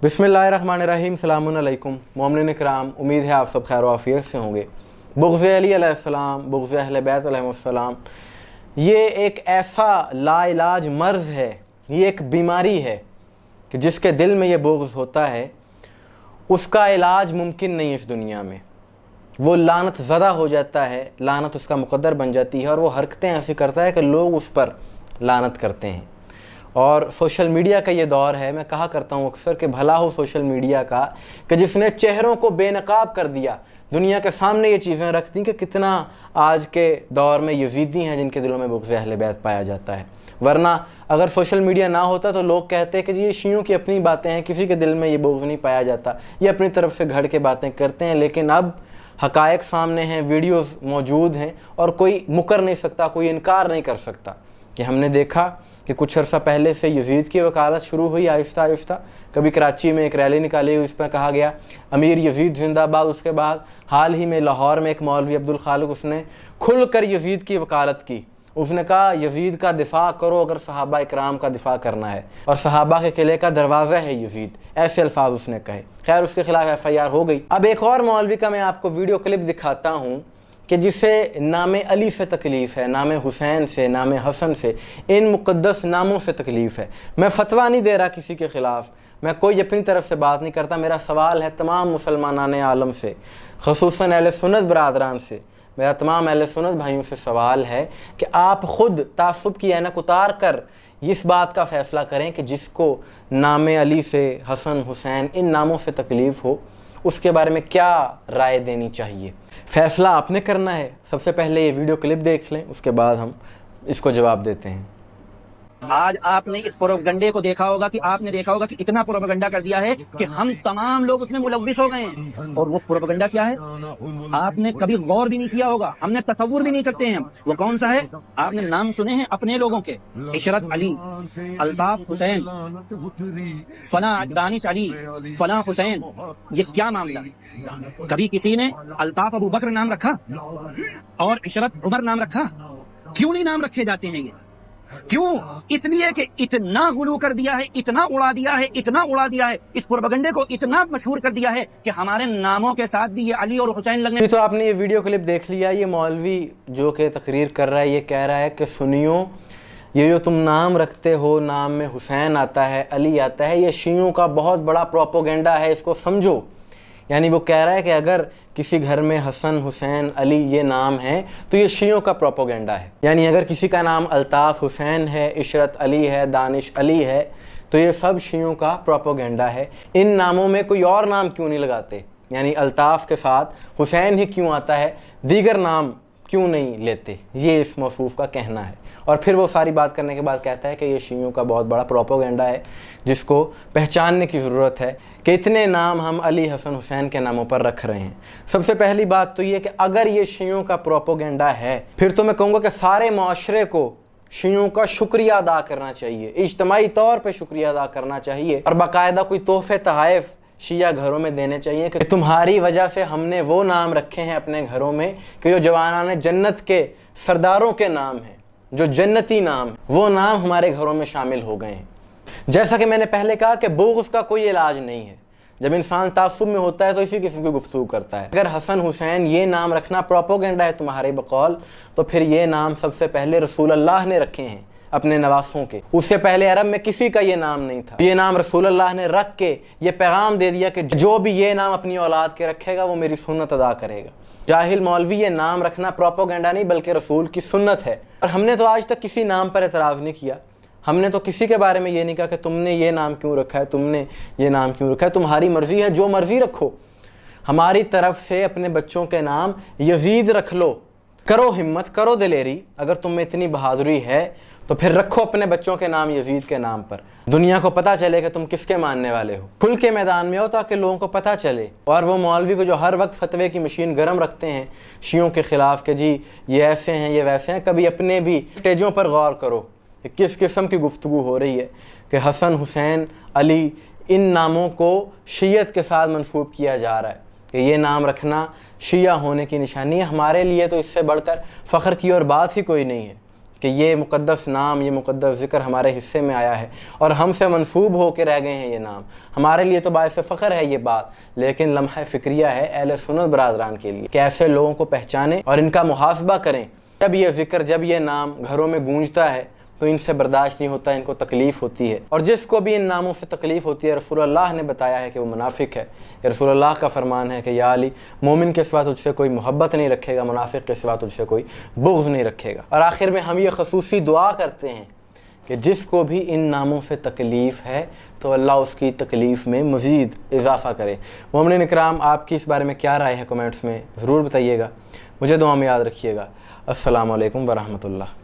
बिस्मिल्लाहिर्रहमानिर्रहीम, सलामुन अलैकुम मोमिनीन इकराम। उम्मीद है आप सब खैर आफियत से होंगे। बुग़्ज़ अली अलैहिस्सलाम, बुग़्ज़ अहले बैत अलैहिमुस्सलाम, ये एक ऐसा लाइलाज मर्ज़ है, ये एक बीमारी है कि जिसके दिल में ये बुग़्ज़ होता है उसका इलाज मुमकिन नहीं है इस दुनिया में। वो लानत ज़दा हो जाता है, लानत उसका मुक़द्दर बन जाती है और वो हरकतें ऐसी करता है कि लोग उस पर लानत करते हैं। और सोशल मीडिया का ये दौर है, मैं कहा करता हूँ अक्सर कि भला हो सोशल मीडिया का कि जिसने चेहरों को बेनकाब कर दिया, दुनिया के सामने ये चीज़ें रख दी कि कितना आज के दौर में यज़ीदी हैं जिनके दिलों में बुग़्ज़ अहले बैत पाया जाता है। वरना अगर सोशल मीडिया ना होता तो लोग कहते कि जी ये शियों की अपनी बातें हैं, किसी के दिल में ये बुग़्ज़ नहीं पाया जाता, ये अपनी तरफ से घड़ के बातें करते हैं। लेकिन अब हक़ाइक़ सामने हैं, वीडियोज़ मौजूद हैं और कोई मुकर नहीं सकता, कोई इनकार नहीं कर सकता कि हमने देखा कि कुछ अर्सा पहले से यज़ीद की वकालत शुरू हुई आहिस्ता आहिस्ता। कभी कराची में एक रैली निकाली हुई, इस पर कहा गया अमीर यज़ीद जिंदाबाद। उसके बाद हाल ही में लाहौर में एक मौलवी अब्दुल खालिक, उसने खुल कर यज़ीद की वकालत की। उसने कहा यज़ीद का दिफा करो अगर सहाबा इकराम का दिफा करना है, और सहाबा के किले का दरवाज़ा है यज़ीद, ऐसे अल्फाज उसने कहे। खैर उसके खिलाफ FIR हो गई। अब एक और मौलवी का मैं आपको वीडियो क्लिप दिखाता हूँ कि जिसे नाम अली से तकलीफ़ है, नाम हुसैन से, नाम हसन से, इन मुक़द्दस नामों से तकलीफ़ है। मैं फतवा नहीं दे रहा किसी के ख़िलाफ़, मैं कोई अपनी तरफ से बात नहीं करता। मेरा सवाल है तमाम मुसलमानाने आलम से, ख़ुसूसन अहले सुन्नत बरादरान से, मेरा तमाम अहले सुन्नत भाइयों से सवाल है कि आप ख़ुद तासुब की ऐनक उतार कर इस बात का फ़ैसला करें कि जिसको नाम अली से, हसन, हुसैन, इन नामों से तकलीफ़ हो उसके बारे में क्या राय देनी चाहिए। फ़ैसला आपने करना है। सबसे पहले ये वीडियो क्लिप देख लें, उसके बाद हम इसको जवाब देते हैं। आज आपने इस प्रोपगंडे को देखा होगा कि आपने देखा होगा कि इतना प्रोपगंडा कर दिया है कि हम तमाम लोग उसमें मुलव्विस हो गए हैं। और वो प्रोपगंडा क्या है आपने कभी गौर भी नहीं किया होगा, हमने तसव्वुर भी नहीं करते हैं। वो कौन सा है? आपने नाम सुने हैं अपने लोगों के, इशरत अली, अल्ताफ हुसैन, फला दानिश अली, फला हुसैन। ये क्या मामला? कभी किसी ने अल्ताफ अबू बकर नाम रखा और इशरत उमर नाम रखा? क्यों नहीं नाम रखे जाते हैं ये? क्यों? इसलिए कि इतना गुलू कर दिया है, इतना उड़ा दिया है, इतना उड़ा दिया है, इस प्रोपगंडे को इतना मशहूर कर दिया है कि हमारे नामों के साथ भी ये अली और हुसैन लगने। तो आपने ये वीडियो क्लिप देख लिया। ये मौलवी जो कि तकरीर कर रहा है, ये कह रहा है कि सुनियो, ये जो तुम नाम रखते हो, नाम में हुसैन आता है, अली आता है, ये शियों का बहुत बड़ा प्रोपोगंडा है, इसको समझो। यानी वो कह रहा है कि अगर किसी घर में हसन, हुसैन, अली ये नाम है तो ये शियों का प्रोपोगंडा है। यानी अगर किसी का नाम अल्ताफ़ हुसैन है, इशरत अली है, दानिश अली है, तो ये सब शियों का प्रोपोगंडा है। इन नामों में कोई और नाम क्यों नहीं लगाते? यानी अल्ताफ़ के साथ हुसैन ही क्यों आता है, दीगर नाम क्यों नहीं लेते? ये इस मौसूफ़ का कहना है। और फिर वो सारी बात करने के बाद कहता है कि ये शियों का बहुत बड़ा प्रोपोगंडा है जिसको पहचानने की ज़रूरत है कि इतने नाम हम अली, हसन, हुसैन के नामों पर रख रहे हैं। सबसे पहली बात तो ये कि अगर ये शियों का प्रोपोगंडा है, फिर तो मैं कहूँगा कि सारे माशरे को शियों का शुक्रिया अदा करना चाहिए, इज्तमाई तौर पर शुक्रिया अदा करना चाहिए और बाकायदा कोई तोहफ़े तहाइफ़ शिया घरों में देने चाहिए कि तुम्हारी वजह से हमने वो नाम रखे हैं अपने घरों में कि जो जवानाने जन्नत के सरदारों के नाम हैं, जो जन्नती नाम, वो नाम हमारे घरों में शामिल हो गए हैं। जैसा कि मैंने पहले कहा कि बुग़्ज़ का कोई इलाज नहीं है। जब इंसान तासुब में होता है तो इसी किस्म की गुफ्तगू करता है। अगर हसन, हुसैन ये नाम रखना प्रोपोगंडा है तुम्हारे बकौल, तो फिर ये नाम सबसे पहले रसूल अल्लाह ने रखे हैं अपने नवासों के। उससे पहले अरब में किसी का ये नाम नहीं था। ये नाम रसूल अल्लाह ने रख के ये पैगाम दे दिया कि जो भी ये नाम अपनी औलाद के रखेगा वो मेरी सुन्नत अदा करेगा। जाहिल मौलवी, ये नाम रखना प्रोपोगंडा नहीं बल्कि रसूल की सुन्नत है। और हमने तो आज तक किसी नाम पर एतराज़ नहीं किया। हमने तो किसी के बारे में ये नहीं कहा कि तुमने ये नाम क्यों रखा है, तुमने ये नाम क्यों रखा है, तुम्हारी मर्ज़ी है, जो मर्ज़ी रखो। हमारी तरफ से अपने बच्चों के नाम यज़ीद रख लो। करो हिम्मत, करो दिलेरी, अगर तुम में इतनी बहादुरी है तो फिर रखो अपने बच्चों के नाम यज़ीद के नाम पर। दुनिया को पता चले कि तुम किसके मानने वाले हो। खुल के मैदान में हो ताकि लोगों को पता चले। और वो मौलवी को जो हर वक्त फतवे की मशीन गर्म रखते हैं शियों के ख़िलाफ़ कि जी ये ऐसे हैं, ये वैसे हैं, कभी अपने भी स्टेजों पर गौर करो कि किस किस्म की गुफ्तगू हो रही है कि हसन, हुसैन, अली, इन नामों को शियत के साथ मंसूब किया जा रहा है कि ये नाम रखना शिया होने की निशानी है। हमारे लिए तो इससे बढ़कर फ़ख्र की और बात ही कोई नहीं है کہ یہ مقدس نام، یہ مقدس ذکر ہمارے حصے میں آیا ہے اور ہم سے منسوب ہو کے رہ گئے ہیں یہ نام. ہمارے لیے تو باعث فخر ہے یہ بات، لیکن لمحہ فکریہ ہے اہل سنت برادران کے لیے کہ ایسے لوگوں کو پہچانیں اور ان کا محاسبہ کریں. جب یہ ذکر، جب یہ نام گھروں میں گونجتا ہے تو ان سے برداشت نہیں ہوتا، ان کو تکلیف ہوتی ہے. اور جس کو بھی ان ناموں سے تکلیف ہوتی ہے، رسول اللہ نے بتایا ہے کہ وہ منافق ہے. کہ رسول اللہ کا فرمان ہے کہ یا علی، مومن کے سوا تجھ سے کوئی محبت نہیں رکھے گا، منافق کے سوا تجھ سے کوئی بغض نہیں رکھے گا. اور آخر میں ہم یہ خصوصی دعا کرتے ہیں کہ جس کو بھی ان ناموں سے تکلیف ہے تو اللہ اس کی تکلیف میں مزید اضافہ کرے. مومنین اکرام، آپ کی اس بارے میں کیا رائے ہے؟ کمنٹس میں ضرور بتائیے گا. مجھے دعا میں یاد رکھیے گا. السلام علیکم ورحمۃ اللہ.